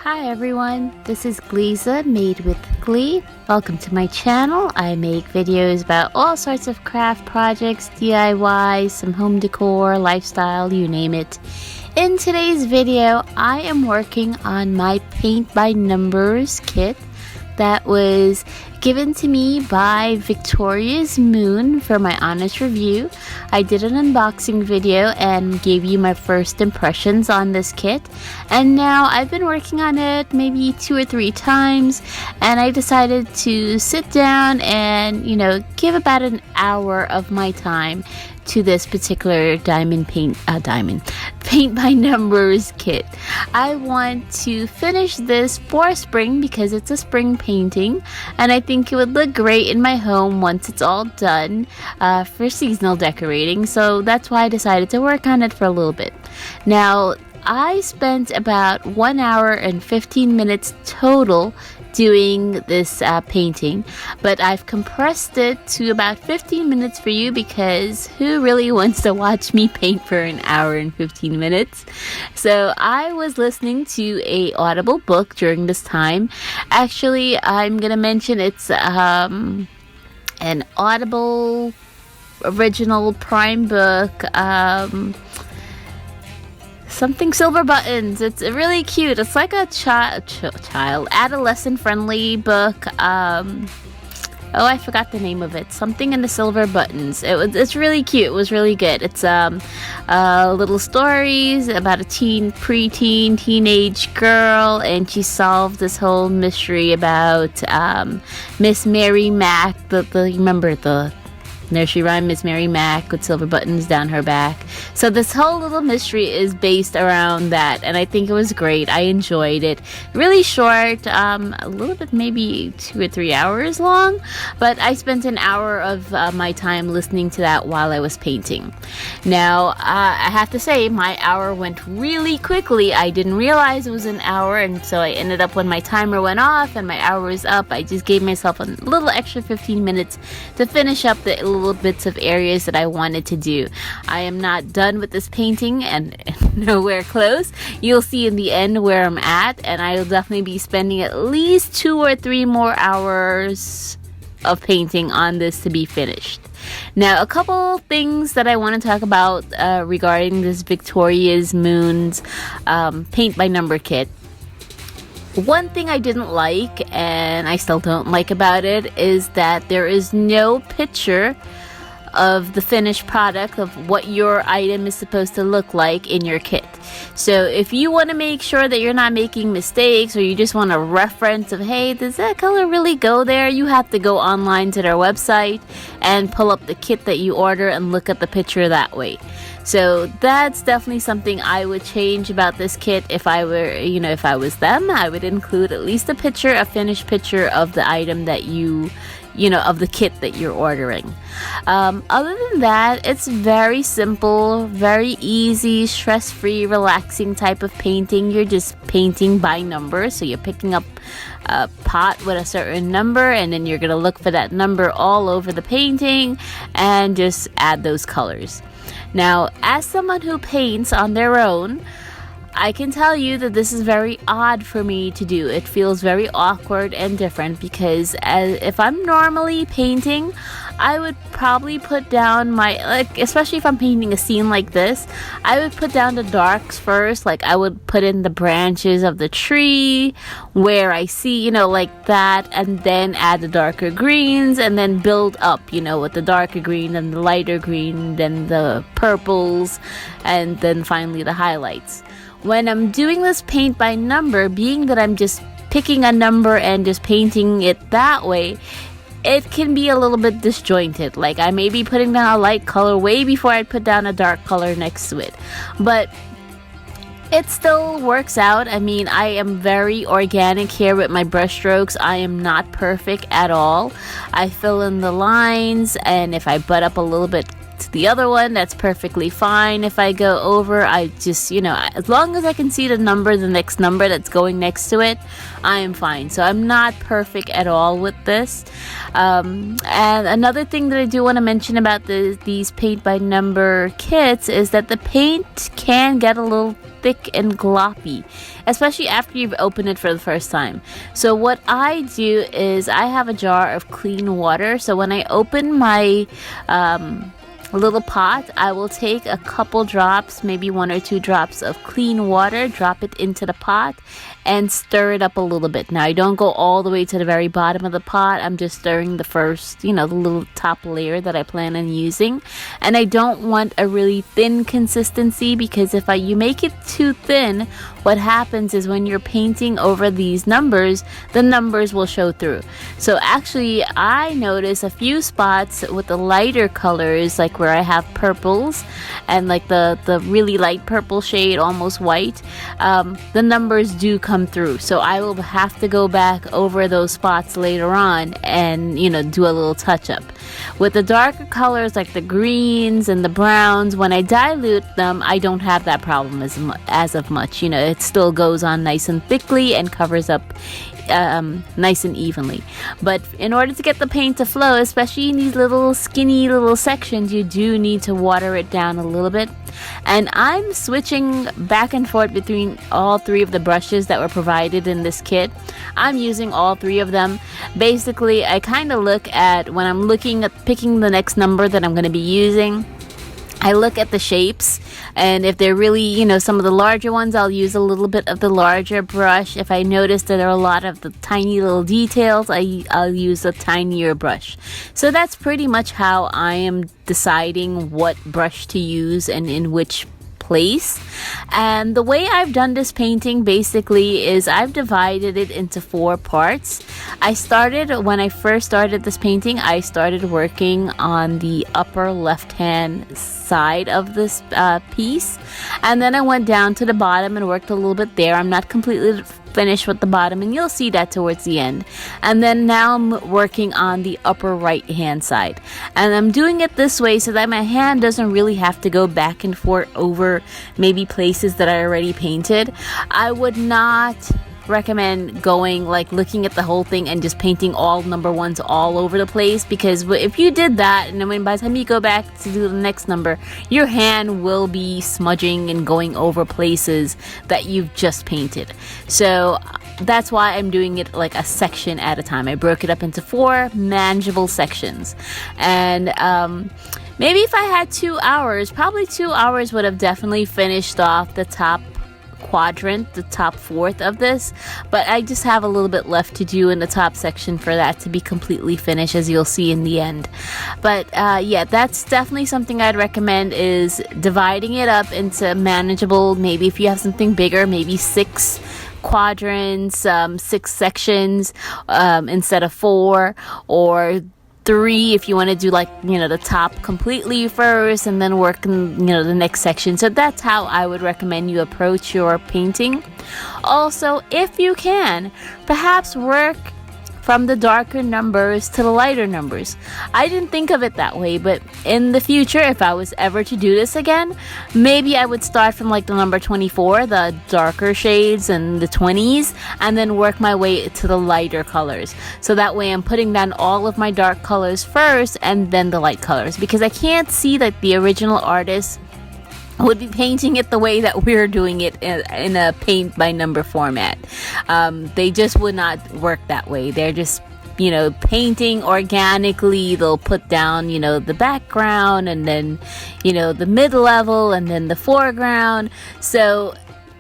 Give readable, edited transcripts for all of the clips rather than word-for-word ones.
Hi everyone, this is Gleeza, Made with Glee. Welcome to my channel. I make videos about all sorts of craft projects, DIY, some home decor, lifestyle, you name it. In today's video, I am working on my Paint by Numbers kit that was given to me by Victoria's Moon for my honest review. I did an unboxing video and gave you my first impressions on this kit, and now I've been working on it maybe 2 or 3 times, and I decided to sit down and give about an hour of my time to this particular paint by numbers kit. I want to finish this for spring because it's a spring painting, and I think it would look great in my home once it's all done for seasonal decorating. So that's why I decided to work on it for a little bit. Now, I spent about 1 hour and 15 minutes total doing this painting, but I've compressed it to about 15 minutes for you because who really wants to watch me paint for an hour and 15 minutes? So I was listening to a Audible book during this time. Actually, I'm gonna mention it's an Audible original Prime book, something Silver Buttons. It's really cute. It's like a child adolescent friendly book. I forgot the name of it. Something in the Silver Buttons. It's really cute. It was really good. It's little stories about a preteen, teenage girl, and she solved this whole mystery about Miss Mary Mack. Remember the nursery rhyme, Miss Mary Mack with silver buttons down her back. So this whole little mystery is based around that, and I think it was great. I enjoyed it. Really short, a little bit, maybe 2 or 3 hours long, but I spent an hour of my time listening to that while I was painting. Now, I have to say, my hour went really quickly. I didn't realize it was an hour, and so I ended up, when my timer went off and my hour was up, I just gave myself a little extra 15 minutes to finish up the little bits of areas that I wanted to do. I am not done with this painting and nowhere close. You'll see in the end where I'm at, and I will definitely be spending at least 2 or 3 more hours of painting on this to be finished. Now, a couple things that I want to talk about regarding this Victoria's Moon's Paint by Number kit. One thing I didn't like, and I still don't like about it, is that there is no picture of the finished product of what your item is supposed to look like in your kit. So if you want to make sure that you're not making mistakes, or you just want a reference of, hey, does that color really go there? You have to go online to their website and pull up the kit that you order and look at the picture that way. So that's definitely something I would change about this kit. If I were, if I was them, I would include at least a finished picture of the item that of the kit that you're ordering. Other than that, it's very simple, very easy, stress-free, relaxing type of painting. You're just painting by number, so you're picking up a pot with a certain number, and then you're gonna look for that number all over the painting and just add those colors. Now, as someone who paints on their own, I can tell you that this is very odd for me to do. It feels very awkward and different because if I'm normally painting, I would probably put down especially if I'm painting a scene like this, I would put down the darks first. Like, I would put in the branches of the tree where I see, like that, and then add the darker greens, and then build up, with the darker green and the lighter green, then the purples, and then finally the highlights. When I'm doing this paint by number, being that I'm just picking a number and just painting it that way, it can be a little bit disjointed. Like, I may be putting down a light color way before I put down a dark color next to it. But it still works out. I mean, I am very organic here with my brush strokes. I am not perfect at all. I fill in the lines, and if I butt up a little bit to the other one, that's perfectly fine. If I go over, I just, as long as I can see the next number that's going next to it, I am fine. So I'm not perfect at all with this. And another thing that I do want to mention about these paint by number kits is that the paint can get a little thick and gloppy, especially after you've opened it for the first time. So what I do is I have a jar of clean water. So when I open my little pot, I will take a couple drops, maybe 1 or 2 drops of clean water, drop it into the pot and stir it up a little bit. Now I don't go all the way to the very bottom of the pot. I'm just stirring the first, the little top layer that I plan on using. And I don't want a really thin consistency, because if you make it too thin, what happens is when you're painting over these numbers, the numbers will show through. So actually I notice a few spots with the lighter colors, like where I have purples and like the really light purple shade, almost white, the numbers do come through. So I will have to go back over those spots later on and do a little touch up. With the darker colors like the greens and the browns, when I dilute them, I don't have that problem as of much. It still goes on nice and thickly and covers up nice and evenly. But in order to get the paint to flow, especially in these little skinny little sections, you do need to water it down a little bit. And I'm switching back and forth between all 3 of the brushes that were provided in this kit. I'm using all 3 of them. Basically, I kind of look at, when I'm looking at picking the next number that I'm going to be using, I look at the shapes, and if they're really, some of the larger ones, I'll use a little bit of the larger brush. If I notice that there are a lot of the tiny little details, I'll use a tinier brush. So that's pretty much how I am deciding what brush to use and in which place. And the way I've done this painting basically is I've divided it into 4 parts. When I first started this painting, I started working on the upper left hand side of this piece, and then I went down to the bottom and worked a little bit there. I'm not completely finished with the bottom, and you'll see that towards the end. And then now I'm working on the upper right hand side, and I'm doing it this way so that my hand doesn't really have to go back and forth over maybe places that I already painted. I would not recommend going looking at the whole thing and just painting all number ones all over the place, because if you did that, and then by the time you go back to do the next number, your hand will be smudging and going over places that you've just painted. So that's why I'm doing it like a section at a time. I broke it up into 4 manageable sections. And maybe if I had 2 hours, probably 2 hours would have definitely finished off the top quadrant, the top 4th of this, but I just have a little bit left to do in the top section for that to be completely finished, as you'll see in the end. But yeah, that's definitely something I'd recommend, is dividing it up into manageable, maybe if you have something bigger, maybe 6 quadrants, 6 sections instead of 4, or 3 if you want to do the top completely first and then work in the next section. So that's how I would recommend you approach your painting. Also, if you can, perhaps work from the darker numbers to the lighter numbers. I didn't think of it that way, but in the future, if I was ever to do this again, maybe I would start from the number 24, the darker shades, and the 20s, and then work my way to the lighter colors. So that way I'm putting down all of my dark colors first and then the light colors, because I can't see that the original artist would be painting it the way that we're doing it in a paint by number format. They just would not work that way. They're just painting organically. They'll put down the background, and then the mid-level, and then the foreground. So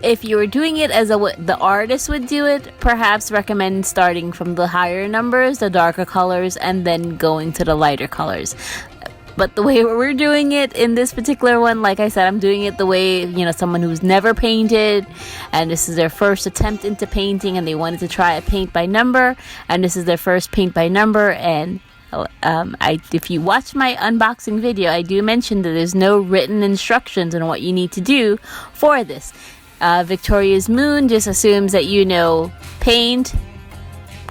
if you were doing it as the artist would do it, perhaps recommend starting from the higher numbers, the darker colors, and then going to the lighter colors. But the way we're doing it in this particular one, like I said, I'm doing it the way, someone who's never painted, and this is their first attempt into painting, and they wanted to try a paint by number, and this is their first paint by number. And if you watch my unboxing video, I do mention that there's no written instructions on what you need to do for this. Victoria's Moon just assumes that paint,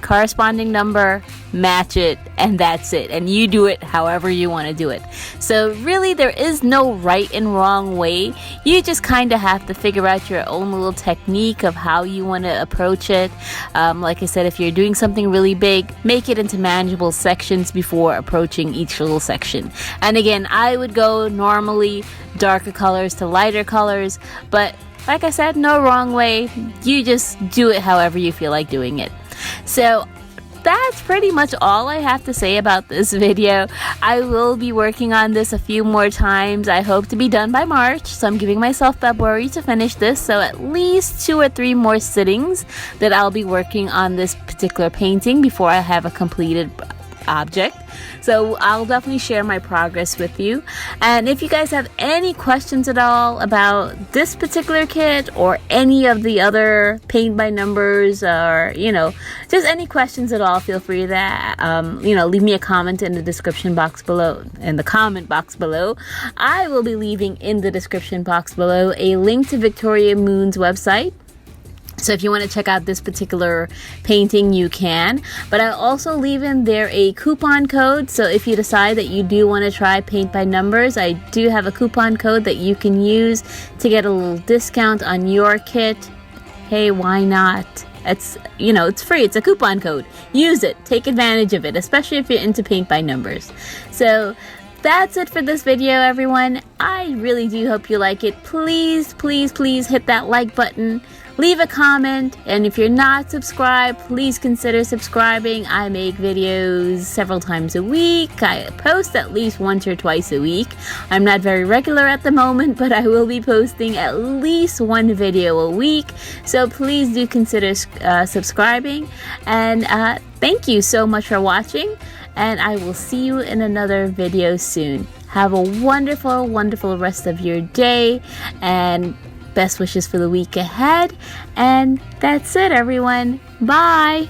corresponding number, match it, and that's it, and you do it however you want to do it. So really, there is no right and wrong way. You just kind of have to figure out your own little technique of how you want to approach it. Like I said, if you're doing something really big, make it into manageable sections before approaching each little section. And again, I would go normally darker colors to lighter colors, but like I said, no wrong way. You just do it however you feel like doing it. So that's pretty much all I have to say about this video. I will be working on this a few more times. I hope to be done by March, so I'm giving myself February to finish this, so at least 2 or 3 more sittings that I'll be working on this particular painting before I have a completed object. So I'll definitely share my progress with you. And if you guys have any questions at all about this particular kit or any of the other paint by numbers, or just any questions at all, feel free to leave me a comment in the description box below, in the comment box below. I will be leaving in the description box below a link to Victoria Moon's website. So if you want to check out this particular painting, you can. But I'll also leave in there a coupon code. So if you decide that you do want to try paint by numbers, I do have a coupon code that you can use to get a little discount on your kit. Hey, why not? It's free. It's a coupon code. Use it. Take advantage of it, especially if you're into paint by numbers. So that's it for this video, everyone. I really do hope you like it. Please, please, please hit that like button. Leave a comment, and if you're not subscribed, please consider subscribing. I make videos several times a week. I post at least once or twice a week. I'm not very regular at the moment, but I will be posting at least 1 video a week. So please do consider subscribing. And thank you so much for watching, and I will see you in another video soon. Have a wonderful, wonderful rest of your day, and best wishes for the week ahead. And that's it, everyone. Bye.